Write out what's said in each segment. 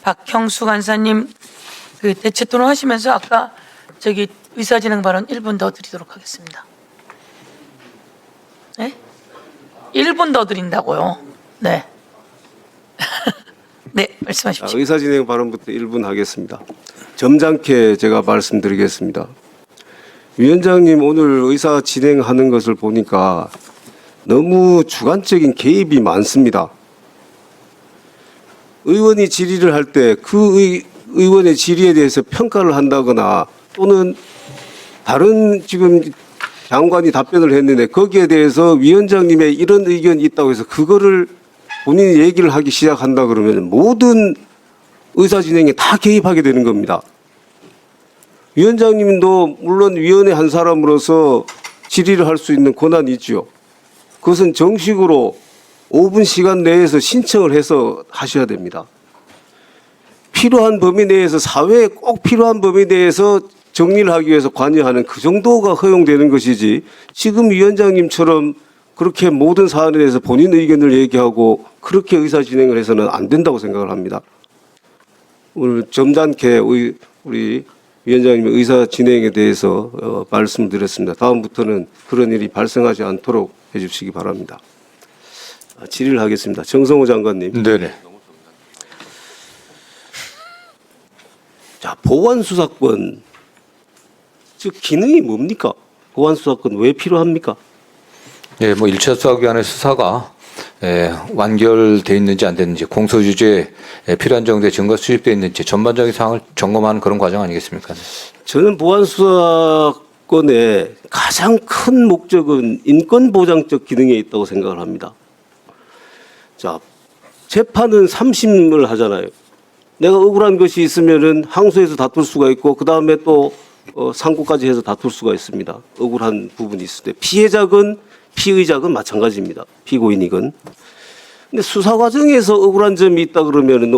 박형수 간사님 그 대체 토론하시면서 아까 저기 의사진행 발언 1분 더 드리도록 하겠습니다. 네? 1분 더 드린다고요. 네. 네, 말씀하십시오. 의사진행 발언부터 1분 하겠습니다. 점잖게 제가 말씀드리겠습니다. 위원장님 오늘 의사 진행하는 것을 보니까 너무 주관적인 개입이 많습니다. 의원이 질의를 할 때 그 의원의 질의에 대해서 평가를 한다거나 또는 다른 지금 장관이 답변을 했는데 거기에 대해서 위원장님의 이런 의견이 있다고 해서 그거를 본인이 얘기를 하기 시작한다 그러면 모든 의사 진행에 다 개입하게 되는 겁니다. 위원장님도 물론 위원회 한 사람으로서 질의를 할 수 있는 권한이 있죠. 그것은 정식으로 5분 시간 내에서 신청을 해서 하셔야 됩니다. 필요한 범위 내에서 사회에 꼭 필요한 범위 내에서 정리를 하기 위해서 관여하는 그 정도가 허용되는 것이지 지금 위원장님처럼 그렇게 모든 사안에 대해서 본인 의견을 얘기하고 그렇게 의사 진행을 해서는 안 된다고 생각을 합니다. 오늘 점잖게 우리 위원장님의 의사 진행에 대해서 말씀드렸습니다. 다음부터는 그런 일이 발생하지 않도록 해주시기 바랍니다. 질의를 하겠습니다. 정성호 장관님. 네네. 자, 보완수사권 즉 기능이 뭡니까? 보완수사권 왜 필요합니까? 예, 뭐 1차 수사기관의 수사가 완결돼 있는지 안 됐는지 공소유지에 필요한 정도의 증거 수집돼 있는지 전반적인 상황을 점검하는 그런 과정 아니겠습니까? 저는 보완수사권의 가장 큰 목적은 인권보장적 기능에 있다고 생각을 합니다. 자, 재판은 3심을 하잖아요. 내가 억울한 것이 있으면은 항소해서 다툴 수가 있고 그 다음에 또 상고까지 해서 다툴 수가 있습니다. 억울한 부분이 있을 때 피해자건 피의자건 마찬가지입니다. 피고인이건. 근데 수사 과정에서 억울한 점이 있다 그러면은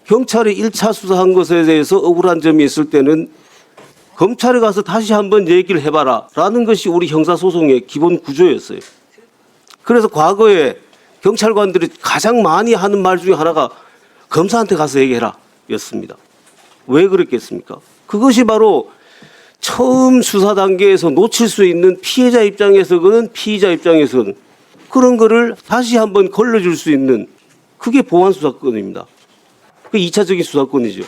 경찰이 1차 수사한 것에 대해서 억울한 점이 있을 때는 검찰에 가서 다시 한번 얘기를 해봐라 라는 것이 우리 형사소송의 기본 구조였어요. 그래서 과거에 경찰관들이 가장 많이 하는 말 중에 하나가 검사한테 가서 얘기해라 였습니다. 왜 그랬겠습니까? 그것이 바로 처음 수사 단계에서 놓칠 수 있는 피해자 입장에서는 피의자 입장에서는 그런 거를 다시 한번 걸러줄 수 있는 그게 보완수사권입니다. 그 2차적인 수사권이죠.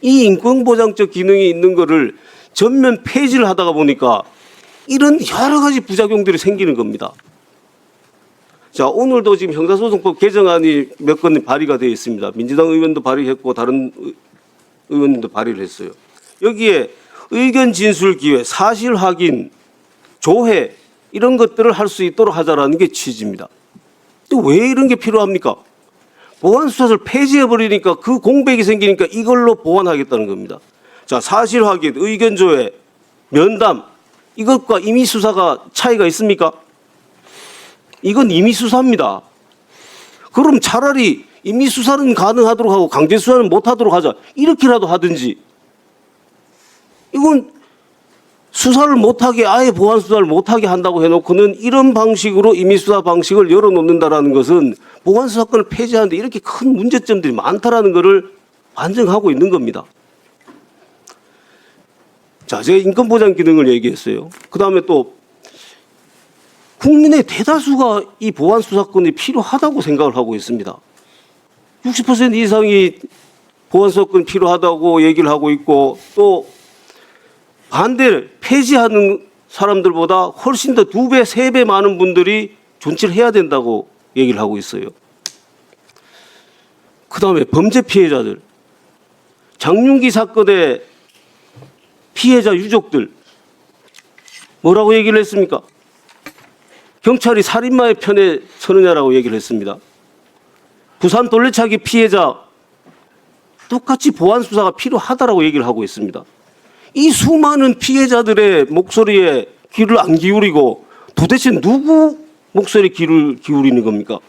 이 인권보장적 기능이 있는 거를 전면 폐지를 하다가 보니까 이런 여러 가지 부작용들이 생기는 겁니다. 자, 오늘도 지금 형사소송법 개정안이 몇 건 발의가 되어 있습니다. 민주당 의원도 발의했고 다른 의원님도 발의를 했어요. 여기에 의견 진술 기회, 사실 확인, 조회 이런 것들을 할 수 있도록 하자라는 게 취지입니다. 또 왜 이런 게 필요합니까? 보완수사를 폐지해버리니까 그 공백이 생기니까 이걸로 보완하겠다는 겁니다. 자, 사실 확인, 의견 조회, 면담 이것과 임의 수사가 차이가 있습니까? 이건 임의 수사입니다. 그럼 차라리 임의 수사는 가능하도록 하고 강제 수사는 못하도록 하자. 이렇게라도 하든지. 이건 수사를 못하게 아예 보완 수사를 못하게 한다고 해놓고는 이런 방식으로 임의 수사 방식을 열어놓는다라는 것은 보완 수사권을 폐지하는데 이렇게 큰 문제점들이 많다라는 것을 반증하고 있는 겁니다. 자, 제가 인권보장 기능을 얘기했어요. 그 다음에 또 국민의 대다수가 이 보완 수사권이 필요하다고 생각을 하고 있습니다. 60% 이상이 보완 수사권 필요하다고 얘기를 하고 있고 또 반대를 폐지하는 사람들보다 훨씬 더 2배, 3배 많은 분들이 존치를 해야 된다고 얘기를 하고 있어요. 그 다음에 범죄 피해자들, 장윤기 사건의 피해자 유족들 뭐라고 얘기를 했습니까? 경찰이 살인마의 편에 서느냐라고 얘기를 했습니다. 부산 돌려차기 피해자 똑같이 보완 수사가 필요하다라고 얘기를 하고 있습니다. 이 수많은 피해자들의 목소리에 귀를 안 기울이고 도대체 누구 목소리에 귀를 기울이는 겁니까?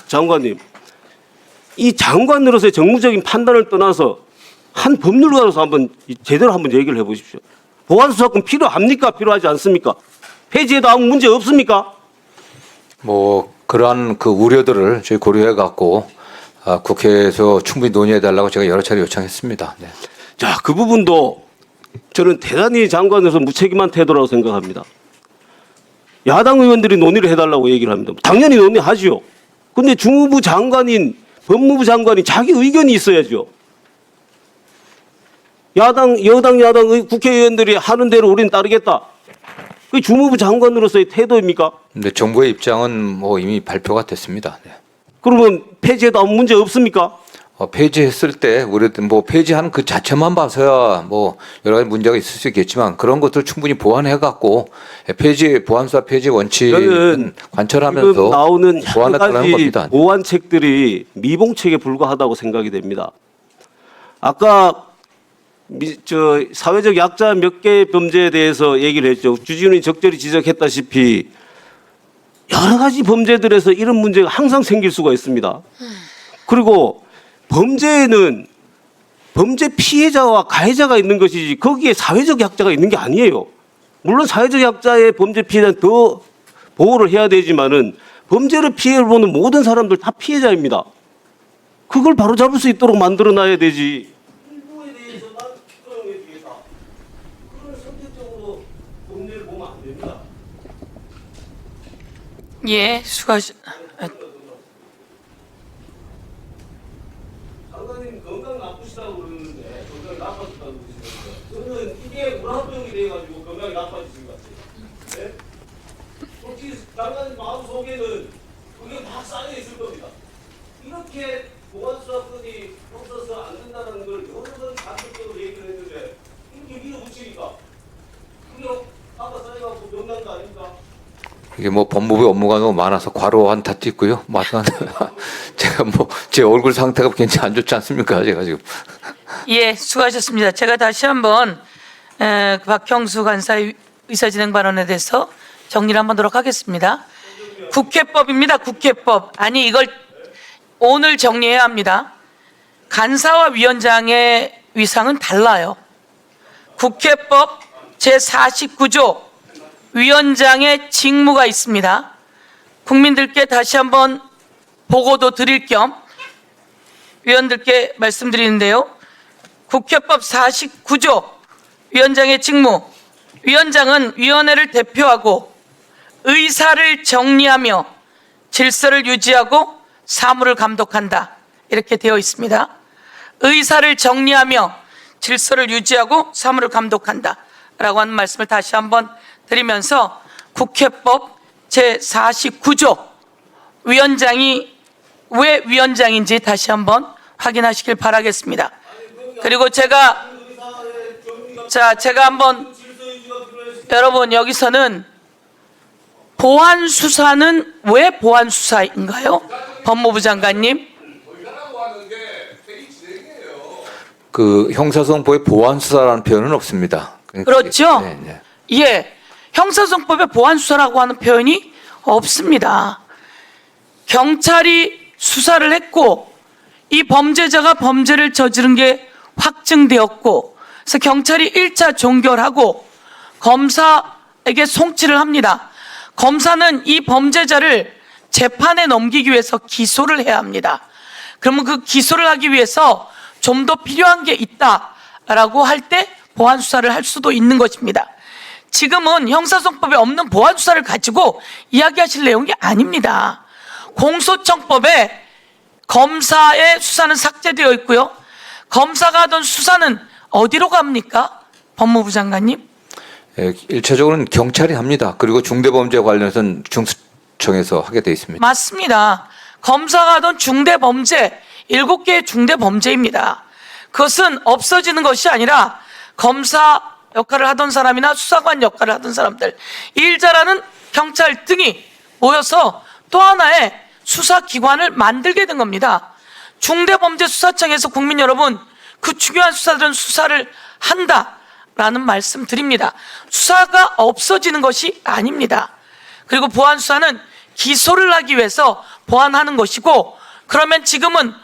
장관님, 이 장관으로서의 정무적인 판단을 떠나서 한 법률가로서 한번 제대로 한번 얘기를 해보십시오. 보완수사권 필요합니까? 필요하지 않습니까? 폐지해도 아무 문제 없습니까? 뭐 그러한 그 우려들을 저희 고려해 갖고 국회에서 충분히 논의해달라고 제가 여러 차례 요청했습니다. 네. 자, 그 부분도 저는 대단히 장관에서 무책임한 태도라고 생각합니다. 야당 의원들이 논의를 해달라고 얘기를 합니다. 당연히 논의하지요. 근데 주무부 장관인 법무부 장관이 자기 의견이 있어야죠. 여당 국회의원들이 하는 대로 우리는 따르겠다. 그게 주무부 장관으로서의 태도입니까? 근데 정부의 입장은 뭐 이미 발표가 됐습니다. 네. 그러면 폐지해도 아무 문제 없습니까? 폐지했을 때 우리도 뭐 폐지하는 그 자체만 봐서야 뭐 여러 가지 문제가 있을 수 있겠지만 그런 것들 충분히 보완해 갖고 보안수사 폐지 원칙은 관철하면서 지금 나오는 여러 보완했다는 가지 겁니다. 보완책들이 미봉책에 불과하다고 생각이 됩니다. 아까 사회적 약자 몇 개 범죄에 대해서 얘기를 했죠. 주진우님 적절히 지적했다시피 여러 가지 범죄들에서 이런 문제가 항상 생길 수가 있습니다. 그리고 범죄에는 범죄 피해자와 가해자가 있는 것이지 거기에 사회적 약자가 있는 게 아니에요. 물론 사회적 약자의 범죄 피해자는 더 보호를 해야 되지만은 범죄를 피해를 보는 모든 사람들 다 피해자입니다. 그걸 바로 잡을 수 있도록 만들어 놔야 되지. 일부에 대해서만 특정해 주겠다. 그걸 선택적으로 범죄를 보면 안 됩니다. 예, 수고하셨습니다. 장관님 건강 나쁘시다고 그러는데 건강이 나빠졌다고 그러시는데 저는 이게 물합병이 돼가지고 건강이 나빠지신 것 같아요. 네? 솔직히 장관님 마음속에는 그게 막 쌓여 있을 겁니다. 이렇게 보안수사권이 없어서 안 된다는 걸 여러 번 간접적으로 얘기를 했는데 이렇게 밀어붙이니까 그게 아까 쌓여갖고 명난 거 아닙니까? 이게 뭐 법무부 업무가 너무 많아서 과로 한 탓도 있고요. 제가 뭐 제 얼굴 상태가 굉장히 안 좋지 않습니까? 제가 지금. 예, 수고하셨습니다. 제가 다시 한번 박형수 간사의 의사진행 발언에 대해서 정리를 한번 하도록 하겠습니다. 국회법입니다. 국회법. 아니 이걸 오늘 정리해야 합니다. 간사와 위원장의 위상은 달라요. 국회법 제49조 위원장의 직무가 있습니다. 국민들께 다시 한번 보고도 드릴 겸 위원들께 말씀드리는데요. 국회법 49조 위원장의 직무. 위원장은 위원회를 대표하고 의사를 정리하며 질서를 유지하고 사무를 감독한다. 이렇게 되어 있습니다. 의사를 정리하며 질서를 유지하고 사무를 감독한다. 라고 하는 말씀을 다시 한번 드리면서 국회법 제49조 위원장이 왜 위원장인지 다시 한번 확인하시길 바라겠습니다. 그리고 제가 한번 여러분 여기서는 보안 수사는 왜 보안 수사인가요? 법무부 장관님. 그 형사소송법에 보안 수사라는 표현은 없습니다. 그렇죠? 네, 네. 예. 형사소송법에 보안 수사라고 하는 표현이 없습니다. 경찰이 수사를 했고 이 범죄자가 범죄를 저지른 게 확증되었고 그래서 경찰이 1차 종결하고 검사에게 송치를 합니다. 검사는 이 범죄자를 재판에 넘기기 위해서 기소를 해야 합니다. 그러면 그 기소를 하기 위해서 좀 더 필요한 게 있다라고 할 때 보안 수사를 할 수도 있는 것입니다. 지금은 형사소송법에 없는 보안 수사를 가지고 이야기하실 내용이 아닙니다. 공소청법에 검사의 수사는 삭제되어 있고요. 검사가 하던 수사는 어디로 갑니까? 법무부 장관님. 1차적으로는 경찰이 합니다. 그리고 중대범죄 관련해서는 중수청에서 하게 돼 있습니다. 맞습니다. 검사가 하던 중대범죄 7개의 중대범죄입니다. 그것은 없어지는 것이 아니라 검사 역할을 하던 사람이나 수사관 역할을 하던 사람들, 일 잘하는 경찰 등이 모여서 또 하나의 수사기관을 만들게 된 겁니다. 중대범죄수사청에서 국민 여러분 그 중요한 수사들은 수사를 한다라는 말씀 드립니다. 수사가 없어지는 것이 아닙니다. 그리고 보안수사는 기소를 하기 위해서 보완하는 것이고, 그러면 지금은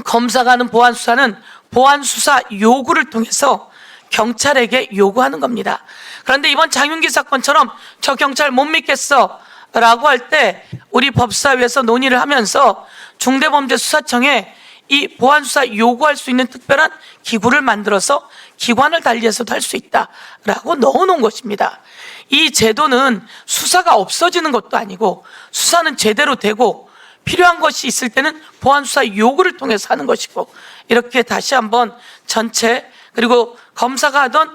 검사가 하는 보안수사는 보안수사 요구를 통해서 경찰에게 요구하는 겁니다. 그런데 이번 장윤기 사건처럼 저 경찰 못 믿겠어 라고 할 때 우리 법사위에서 논의를 하면서 중대범죄수사청에 이 보안수사 요구할 수 있는 특별한 기구를 만들어서 기관을 달리해서도 할 수 있다라고 넣어놓은 것입니다. 이 제도는 수사가 없어지는 것도 아니고 수사는 제대로 되고 필요한 것이 있을 때는 보안수사 요구를 통해서 하는 것이고, 이렇게 다시 한번 전체, 그리고 검사가 하던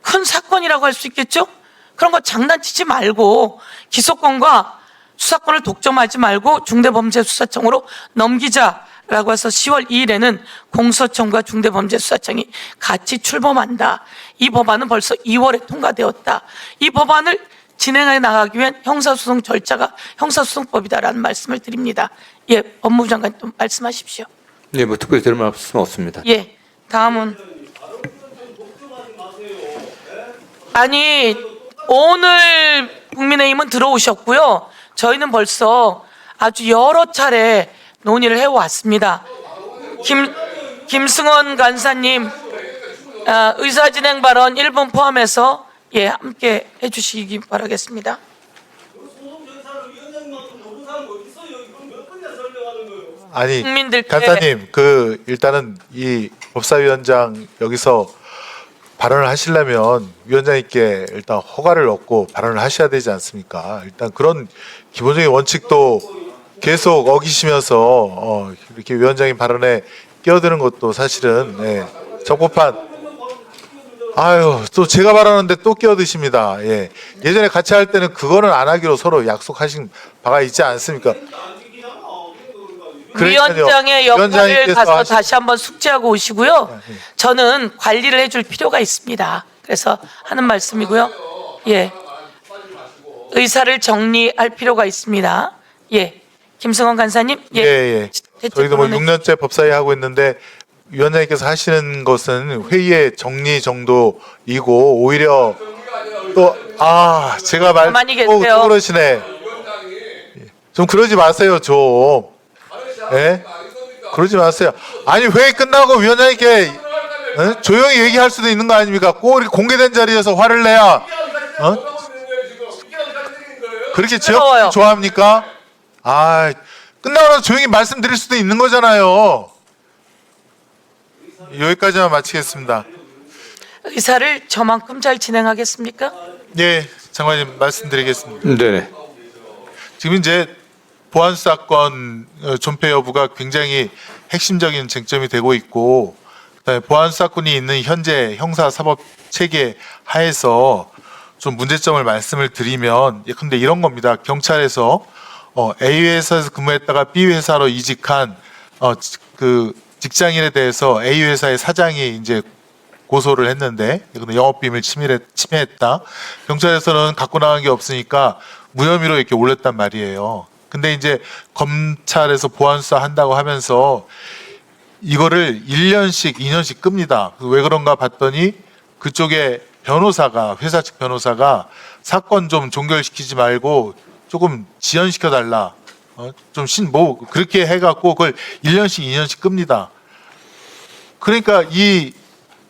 큰 사건이라고 할 수 있겠죠? 그런 거 장난치지 말고 기소권과 수사권을 독점하지 말고 중대범죄수사청으로 넘기자라고 해서 10월 2일에는 공수처청과 중대범죄수사청이 같이 출범한다. 이 법안은 벌써 2월에 통과되었다. 이 법안을 진행해 나가기 위한 형사소송 절차가 형사소송법이다라는 말씀을 드립니다. 예, 법무부 장관 좀 말씀하십시오. 네, 뭐 특별히 들 말씀 없습니다. 예, 다음은 아니 오늘 국민의힘은 들어오셨고요. 저희는 벌써 아주 여러 차례 논의를 해왔습니다. 김승원 간사님 의사진행 발언 1분 포함해서 예 함께 해주시기 바라겠습니다. 아니, 국민들께- 간사님, 일단은 이 법사위원장 여기서 발언을 하시려면 위원장님께 일단 허가를 얻고 발언을 하셔야 되지 않습니까? 일단 그런 기본적인 원칙도 계속 어기시면서 이렇게 위원장님 발언에 끼어드는 것도 사실은 적법한. 아유, 또 제가 발언하는데 또 끼어드십니다. 예. 예전에 같이 할 때는 그거는 안 하기로 서로 약속하신 바가 있지 않습니까? 그러니까요. 위원장의 역할을 위원장님께서 가서 다시 한번 숙지하고 오시고요. 네. 저는 관리를 해줄 필요가 있습니다. 그래서 하는 말씀이고요. 예, 의사를 정리할 필요가 있습니다. 예, 김승원 간사님. 예, 예. 대책 저희도 뭐 토론해 6년째 법사위 하고 있는데 위원장님께서 하시는 것은 회의의 정리 정도이고 오히려 또 제가 가만히 또 계세요. 그러시네. 예. 좀 그러지 마세요, 좀. 예? 그러지 마세요. 아니 회의 끝나고 위원장님께 조용히 얘기할 수도 있는 거 아닙니까? 꼭 이렇게 공개된 자리에서 화를 내야 그렇게 부러워요. 지역 좋아합니까? 끝나고 나서 조용히 말씀드릴 수도 있는 거잖아요. 여기까지만 마치겠습니다. 의사를 저만큼 잘 진행하겠습니까? 예, 장관님 말씀드리겠습니다. 네네. 지금 이제 보안 사건 존폐 여부가 굉장히 핵심적인 쟁점이 되고 있고, 그다음에 보안 사건이 있는 현재 형사 사법 체계 하에서 좀 문제점을 말씀을 드리면, 근데 이런 겁니다. 경찰에서 A 회사에서 근무했다가 B 회사로 이직한 그 직장인에 대해서 A 회사의 사장이 이제 고소를 했는데, 근데 영업비밀 침해했다. 경찰에서는 갖고 나간 게 없으니까 무혐의로 이렇게 올렸단 말이에요. 근데 이제 검찰에서 보안수사 한다고 하면서 이거를 1년씩, 2년씩 끕니다. 왜 그런가 봤더니 그쪽에 변호사가, 회사 측 변호사가 사건 좀 종결시키지 말고 조금 지연시켜 달라. 그렇게 해갖고 그걸 1년씩, 2년씩 끕니다. 그러니까 이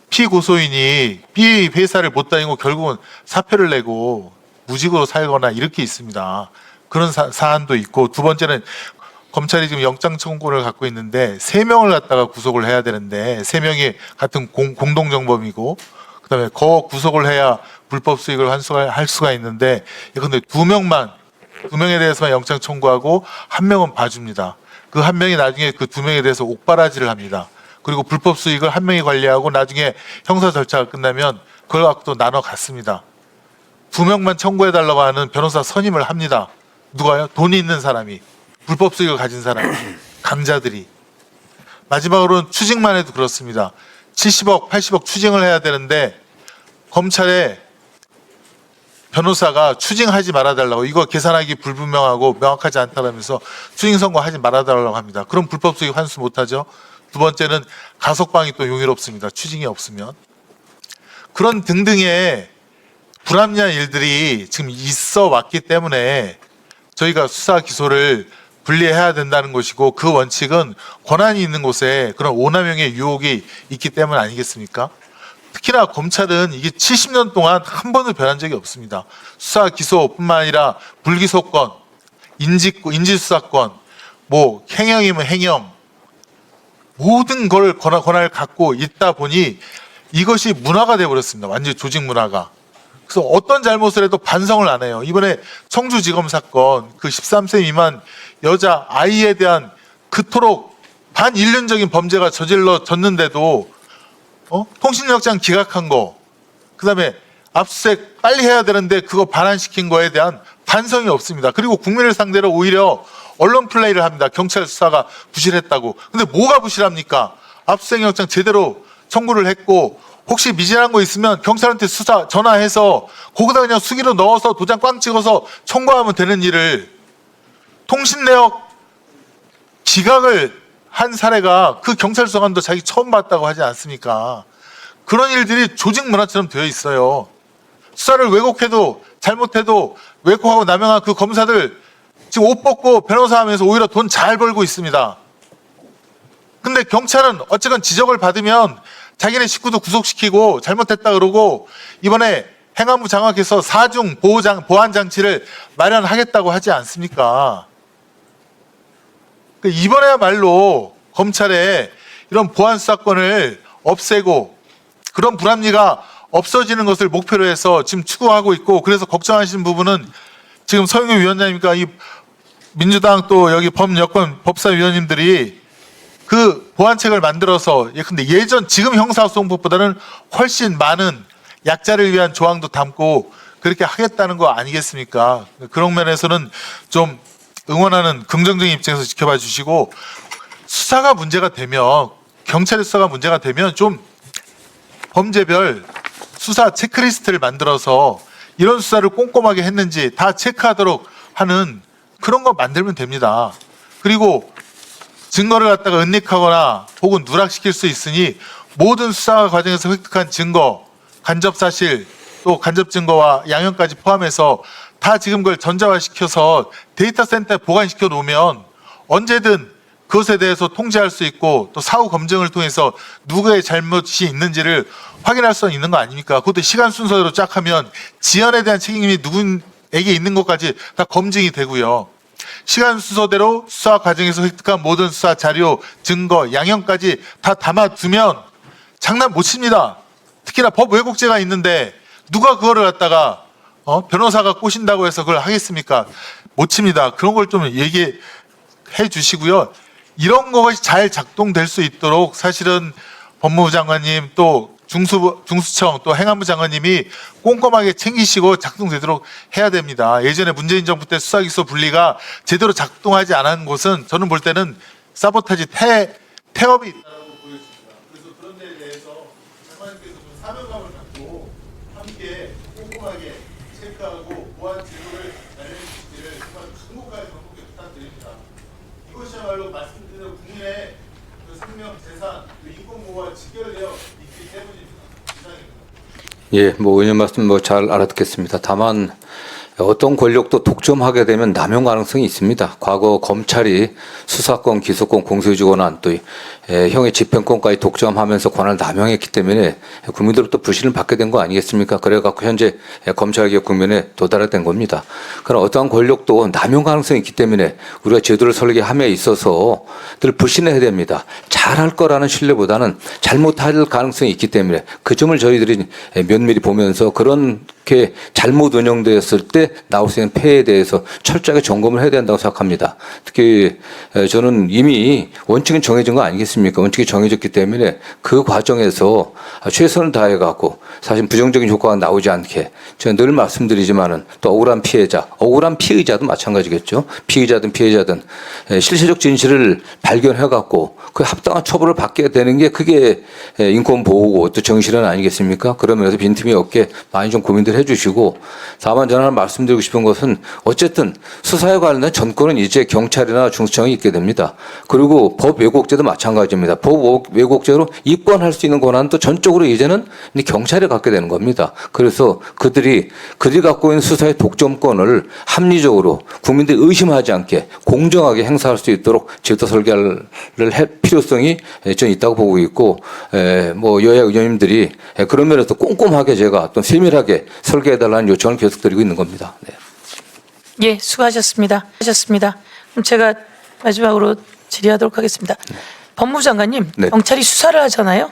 피고소인이 B 회사를 못 다니고 결국은 사표를 내고 무직으로 살거나 이렇게 있습니다. 그런 사안도 있고, 두 번째는 검찰이 지금 영장 청구를 갖고 있는데 3명을 갖다가 구속을 해야 되는데 3명이 같은 공동정범이고, 그다음에 구속을 해야 불법 수익을 할 수가 있는데, 근데 2명에 대해서만 영장 청구하고 1명은 봐줍니다. 그 1명이 나중에 그 2명에 대해서 옥바라지를 합니다. 그리고 불법 수익을 1명이 관리하고 나중에 형사 절차가 끝나면 그걸 갖고 또 나눠 갔습니다. 2명만 청구해달라고 하는 변호사 선임을 합니다. 누가요? 돈이 있는 사람이, 불법 수익을 가진 사람이, 강자들이. 마지막으로는 추징만 해도 그렇습니다. 70억, 80억 추징을 해야 되는데 검찰에 변호사가 추징하지 말아달라고, 이거 계산하기 불분명하고 명확하지 않다라면서 추징 선고하지 말아달라고 합니다. 그럼 불법 수익 환수 못하죠. 두 번째는 가석방이 또 용이롭습니다. 추징이 없으면. 그런 등등의 불합리한 일들이 지금 있어 왔기 때문에 저희가 수사 기소를 분리해야 된다는 것이고, 그 원칙은 권한이 있는 곳에 그런 오남용의 유혹이 있기 때문 아니겠습니까? 특히나 검찰은 이게 70년 동안 한 번도 변한 적이 없습니다. 수사 기소뿐만 아니라 불기소권, 인지수사권, 뭐 행형이면 행형, 모든 걸 권한을 갖고 있다 보니 이것이 문화가 되어버렸습니다. 완전히 조직 문화가. 그래서 어떤 잘못을 해도 반성을 안 해요. 이번에 청주지검 사건, 그 13세 미만 여자 아이에 대한 그토록 반인륜적인 범죄가 저질러졌는데도 통신영장 기각한 거, 그다음에 압수수색 빨리 해야 되는데 그거 반환시킨 거에 대한 반성이 없습니다. 그리고 국민을 상대로 오히려 언론 플레이를 합니다. 경찰 수사가 부실했다고. 근데 뭐가 부실합니까? 압수수색 영장 제대로 청구를 했고, 혹시 미진한 거 있으면 경찰한테 수사 전화해서 거기다 그냥 수기로 넣어서 도장 꽝 찍어서 청구하면 되는 일을, 통신 내역 기각을 한 사례가 그 경찰 수사관도 자기 처음 봤다고 하지 않습니까? 그런 일들이 조직 문화처럼 되어 있어요. 수사를 왜곡해도 잘못해도 왜곡하고 남용한 그 검사들 지금 옷 벗고 변호사 하면서 오히려 돈 잘 벌고 있습니다. 근데 경찰은 어쨌건 지적을 받으면 자기네 식구도 구속시키고 잘못했다 그러고, 이번에 행안부 장관께서 4중 보안 장치를 마련하겠다고 하지 않습니까? 이번에야말로 검찰의 이런 보안 수사권을 없애고 그런 불합리가 없어지는 것을 목표로 해서 지금 추구하고 있고, 그래서 걱정하시는 부분은 지금 서영교 위원장님과 이 민주당 또 여기 범여권 법사위원님들이 그 보안책을 만들어서, 근데 지금 형사소송법보다는 훨씬 많은 약자를 위한 조항도 담고 그렇게 하겠다는 거 아니겠습니까? 그런 면에서는 좀 응원하는 긍정적인 입장에서 지켜봐 주시고, 수사가 문제가 되면, 경찰의 수사가 문제가 되면 좀 범죄별 수사 체크리스트를 만들어서 이런 수사를 꼼꼼하게 했는지 다 체크하도록 하는 그런 거 만들면 됩니다. 그리고 증거를 갖다가 은닉하거나 혹은 누락시킬 수 있으니 모든 수사 과정에서 획득한 증거, 간접 사실, 또 간접 증거와 양형까지 포함해서 다 지금 그걸 전자화시켜서 데이터 센터에 보관시켜 놓으면 언제든 그것에 대해서 통제할 수 있고, 또 사후 검증을 통해서 누구의 잘못이 있는지를 확인할 수 있는 거 아닙니까? 그것도 시간 순서대로 쫙 하면 지연에 대한 책임이 누구에게 있는 것까지 다 검증이 되고요. 시간 순서대로 수사 과정에서 획득한 모든 수사 자료, 증거, 양형까지 다 담아두면 장난 못 칩니다. 특히나 법 왜곡죄가 있는데 누가 그거를 갖다가 변호사가 꼬신다고 해서 그걸 하겠습니까? 못 칩니다. 그런 걸 좀 얘기해 주시고요. 이런 것이 잘 작동될 수 있도록 사실은 법무부 장관님, 또 중수청, 또 행안부 장관님이 꼼꼼하게 챙기시고 작동되도록 해야 됩니다. 예전에 문재인 정부 때 수사기소 분리가 제대로 작동하지 않은 곳은 저는 볼 때는 사보타지 태업이 있다고 보여집니다. 그래서 그런 데에 대해서 장관님께서 좀 사명감을 갖고 함께 꼼꼼하게 체크하고 보안 제도를 마련해 주시기를 정말 간곡하게 부탁드립니다. 이것이야말로 말씀드린 대로 국민의 그 생명, 재산, 인권 보호와 직결되어 있기 때문입니다. 이상입니다. 예, 의원 말씀 잘 알아듣겠습니다. 다만 어떤 권력도 독점하게 되면 남용 가능성이 있습니다. 과거 검찰이 수사권, 기소권, 공소유지 권한, 또 형의 집행권까지 독점하면서 권한을 남용했기 때문에 국민들로부터 불신을 받게 된 거 아니겠습니까? 그래갖고 현재 검찰개혁 국면에 도달된 겁니다. 그러나 어떠한 권력도 남용 가능성이 있기 때문에 우리가 제도를 설계함에 있어서 늘 불신해야 됩니다. 잘할 거라는 신뢰보다는 잘못할 가능성이 있기 때문에 그 점을 저희들이 면밀히 보면서 그렇게 잘못 운영되었을 때 나올 수 있는 폐해에 대해서 철저하게 점검을 해야 된다고 생각합니다. 특히 저는 이미 원칙은 정해진 거 아니겠습니까? 원칙이 정해졌기 때문에 그 과정에서 최선을 다해갖고 사실 부정적인 효과가 나오지 않게 제가 늘 말씀드리지만은 또 억울한 피해자, 억울한 피의자도 마찬가지겠죠. 피의자든 피해자든 실체적 진실을 발견해갖고 그 합당한 처벌을 받게 되는 게 그게 인권 보호고 또 정실은 아니겠습니까? 그러면서 빈틈이 없게 많이 좀 고민들 해주시고, 다만 저는 말씀드리고 싶은 것은 어쨌든 수사에 관련된 전권은 이제 경찰이나 중수청이 있게 됩니다. 그리고 법 왜곡죄도 마찬가지입니다. 법 왜곡죄로 입건할 수 있는 권한도 전적으로 이제는 경찰에 갖게 되는 겁니다. 그래서 그들이 갖고 있는 수사의 독점권을 합리적으로 국민들이 의심하지 않게 공정하게 행사할 수 있도록 제도 설계를 할 필요성이 저는 있다고 보고 있고, 뭐 여야 의원님들이 그런 면에서 꼼꼼하게 제가 또 세밀하게 설계해달라는 요청을 계속 드리고 있는 겁니다. 네. 예, 수고하셨습니다. 그럼 제가 마지막으로 질의하도록 하겠습니다. 법무부 장관님, 네. 경찰이 수사를 하잖아요.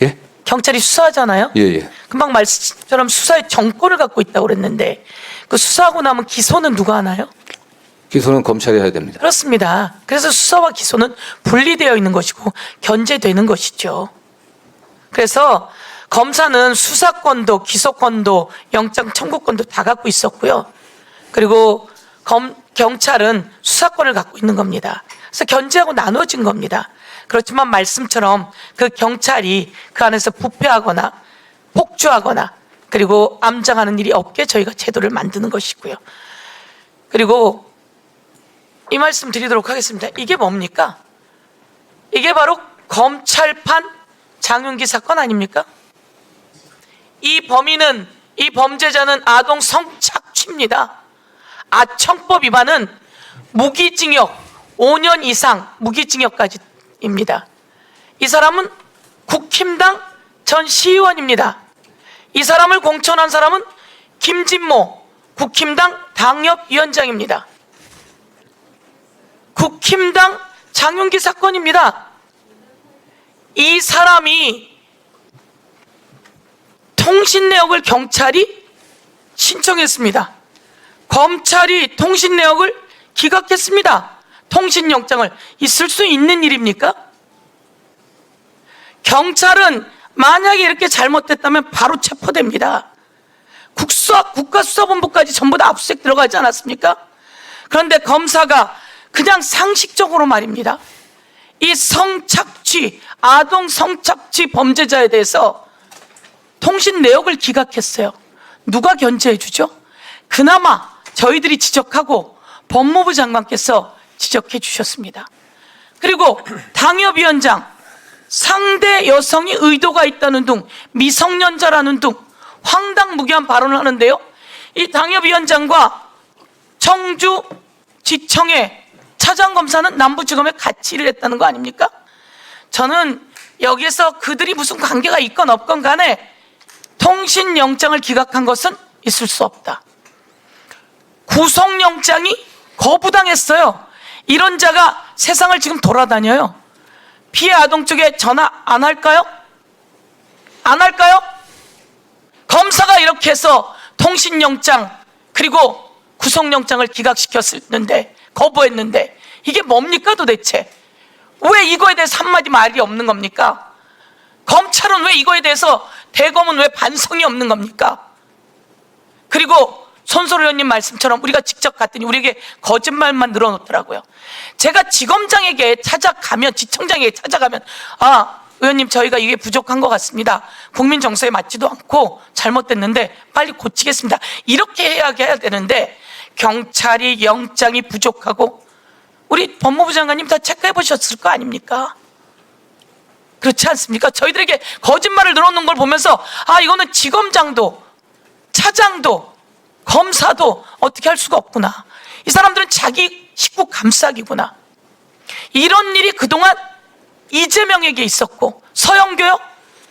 예? 경찰이 수사하잖아요. 예, 예. 금방 말씀처럼 수사의 정권을 갖고 있다고 그랬는데 그 수사하고 나면 기소는 누가 하나요? 기소는 검찰이 해야 됩니다. 그렇습니다. 그래서 수사와 기소는 분리되어 있는 것이고 견제되는 것이죠. 그래서 검사는 수사권도 기소권도 영장 청구권도 다 갖고 있었고요. 그리고 경찰은 수사권을 갖고 있는 겁니다. 그래서 견제하고 나눠진 겁니다. 그렇지만 말씀처럼 그 경찰이 그 안에서 부패하거나 폭주하거나 그리고 암장하는 일이 없게 저희가 제도를 만드는 것이고요. 그리고 이 말씀 드리도록 하겠습니다. 이게 뭡니까? 이게 바로 검찰판 장윤기 사건 아닙니까? 이 범인은, 이 범죄자는 아동 성착취입니다. 아청법 위반은 무기징역 5년 이상 무기징역까지입니다. 이 사람은 국힘당 전 시의원입니다. 이 사람을 공천한 사람은 김진모 국힘당 당협위원장입니다. 국힘당 장윤기 사건입니다. 이 사람이 통신 내역을 경찰이 신청했습니다. 검찰이 통신 내역을 기각했습니다. 통신영장을 있을 수 있는 일입니까? 경찰은 만약에 이렇게 잘못됐다면 바로 체포됩니다. 국가수사본부까지 전부 다 압수수색 들어가지 않았습니까? 그런데 검사가 그냥 상식적으로 말입니다. 이 성착취, 아동 성착취 범죄자에 대해서 통신 내역을 기각했어요. 누가 견제해 주죠? 그나마 저희들이 지적하고 법무부 장관께서 지적해 주셨습니다. 그리고 당협위원장, 상대 여성이 의도가 있다는 등 미성년자라는 등 황당무계한 발언을 하는데요. 이 당협위원장과 청주지청의 차장검사는 남부지검에 같이 일을 했다는 거 아닙니까? 저는 여기에서 그들이 무슨 관계가 있건 없건 간에 통신영장을 기각한 것은 있을 수 없다. 구속영장이 거부당했어요. 이런 자가 세상을 지금 돌아다녀요. 피해 아동 쪽에 전화 안 할까요? 안 할까요? 검사가 이렇게 해서 통신영장 그리고 구속영장을 기각시켰는데 거부했는데 이게 뭡니까 도대체? 왜 이거에 대해서 한마디 말이 없는 겁니까? 검찰은 왜 이거에 대해서 대검은 왜 반성이 없는 겁니까? 그리고 손소로 의원님 말씀처럼 우리가 직접 갔더니 우리에게 거짓말만 늘어놓더라고요. 제가 지검장에게 찾아가면, 지청장에게 찾아가면 의원님 저희가 이게 부족한 것 같습니다. 국민 정서에 맞지도 않고 잘못됐는데 빨리 고치겠습니다. 이렇게 해야 되는데 경찰이 영장이 부족하고 우리 법무부 장관님 다 체크해 보셨을 거 아닙니까? 그렇지 않습니까? 저희들에게 거짓말을 늘어놓는 걸 보면서 이거는 지검장도 차장도 검사도 어떻게 할 수가 없구나. 이 사람들은 자기 식구 감싸기구나. 이런 일이 그동안 이재명에게 있었고 서영교요?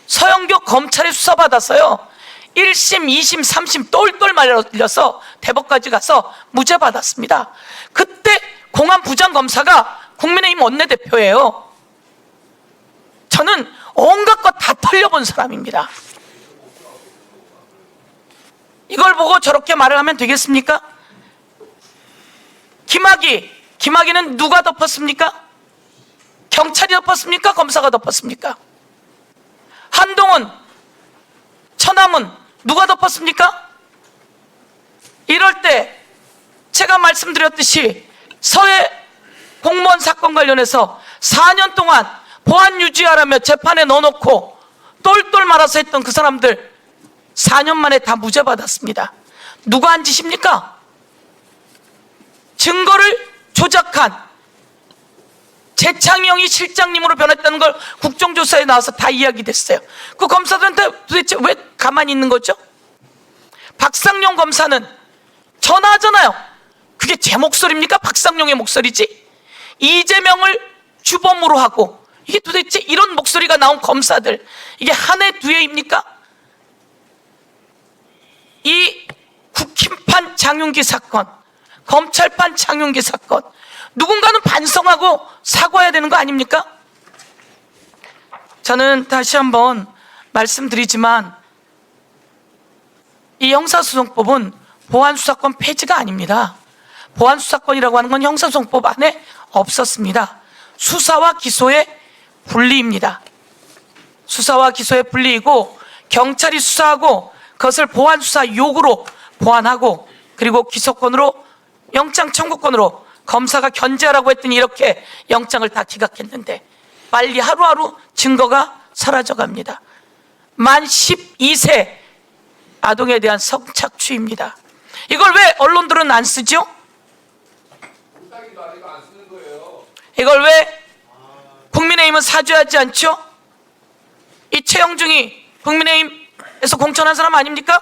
서영교 검찰에 수사받아서요 1심, 2심, 3심 똘똘 말려서 대법까지 가서 무죄 받았습니다. 그때 공안 부장검사가 국민의힘 원내대표예요. 저는 온갖 것 다 털려본 사람입니다. 이걸 보고 저렇게 말을 하면 되겠습니까? 김학의는 누가 덮었습니까? 경찰이 덮었습니까? 검사가 덮었습니까? 한동훈, 천하문 누가 덮었습니까? 이럴 때 제가 말씀드렸듯이 서해 공무원 사건 관련해서 4년 동안 보안 유지하라며 재판에 넣어놓고 똘똘 말아서 했던 그 사람들 4년 만에 다 무죄 받았습니다. 누가 한 짓입니까? 증거를 조작한 재창영이 실장님으로 변했다는 걸 국정조사에 나와서 다 이야기됐어요. 그 검사들한테 도대체 왜 가만히 있는 거죠? 박상용 검사는 전화하잖아요. 그게 제 목소리입니까? 박상용의 목소리지. 이재명을 주범으로 하고, 이게 도대체 이런 목소리가 나온 검사들, 이게 한 해 두 해입니까? 이 국힘판 장윤기 사건, 검찰판 장윤기 사건, 누군가는 반성하고 사과해야 되는 거 아닙니까? 저는 다시 한번 말씀드리지만 이 형사소송법은 보안수사권 폐지가 아닙니다. 보안수사권이라고 하는 건 형사소송법 안에 없었습니다. 수사와 기소의 분리입니다. 수사와 기소의 분리이고, 경찰이 수사하고 그것을 보안수사 요구로 보완하고, 그리고 기소권으로, 영장 청구권으로 검사가 견제하라고 했더니 이렇게 영장을 다 기각했는데 빨리 하루하루 증거가 사라져갑니다. 만 12세 아동에 대한 성착취입니다. 이걸 왜 언론들은 안 쓰죠? 이걸 왜 국민의힘은 사죄하지 않죠? 이 최영중이 국민의힘에서 공천한 사람 아닙니까?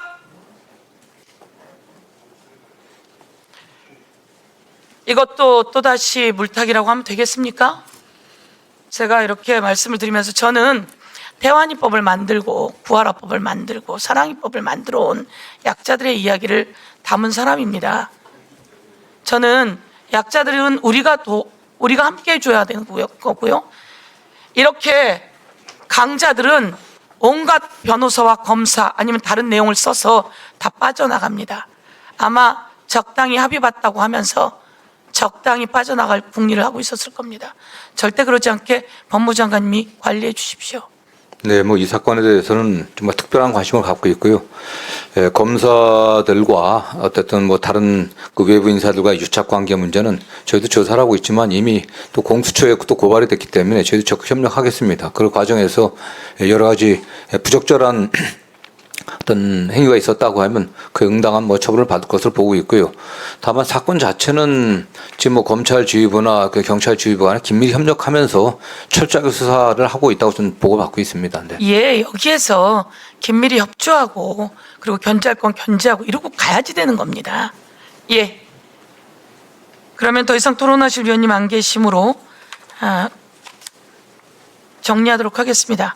이것도 또다시 물타기라고 하면 되겠습니까? 제가 이렇게 말씀을 드리면서 저는 대환이법을 만들고 구하라법을 만들고 사랑이법을 만들어 온 약자들의 이야기를 담은 사람입니다. 저는 약자들은 우리가 함께 해줘야 되는 거고요. 이렇게 강자들은 온갖 변호사와 검사 아니면 다른 내용을 써서 다 빠져나갑니다. 아마 적당히 합의 봤다고 하면서 적당히 빠져나갈 국리를 하고 있었을 겁니다. 절대 그러지 않게 법무부 장관님이 관리해 주십시오. 네, 뭐 이 사건에 대해서는 정말 특별한 관심을 갖고 있고요. 검사들과 어쨌든 뭐 다른 그 외부 인사들과 유착 관계 문제는 저희도 조사를 하고 있지만 이미 또 공수처에 또 고발이 됐기 때문에 저희도 적극 협력하겠습니다. 그 과정에서 여러 가지 부적절한 어떤 행위가 있었다고 하면 그 응당한 뭐 처벌을 받을 것을 보고 있고요. 다만 사건 자체는 지금 뭐 검찰 지휘부나 그 경찰 지휘부 간에 긴밀히 협력하면서 철저하게 수사를 하고 있다고 저는 보고받고 있습니다. 네. 예, 여기에서 긴밀히 협조하고 그리고 견제할 건 견제하고 이러고 가야지 되는 겁니다. 예. 그러면 더 이상 토론하실 위원님 안 계시므로 정리하도록 하겠습니다.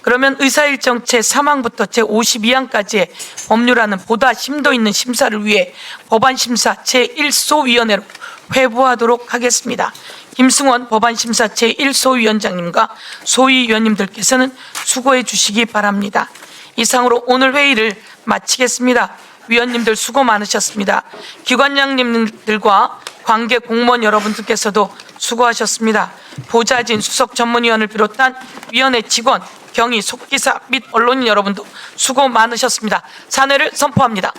그러면 의사일정 제3항부터 제52항까지의 법률안은 보다 심도 있는 심사를 위해 법안심사 제1소위원회로 회부하도록 하겠습니다. 김승원 법안심사 제1소위원장님과 소위위원님들께서는 수고해 주시기 바랍니다. 이상으로 오늘 회의를 마치겠습니다. 위원님들 수고 많으셨습니다. 기관장님들과 관계 공무원 여러분들께서도 수고하셨습니다. 보좌진 수석 전문위원을 비롯한 위원회 직원, 경위, 속기사 및 언론인 여러분도 수고 많으셨습니다. 사내를 선포합니다.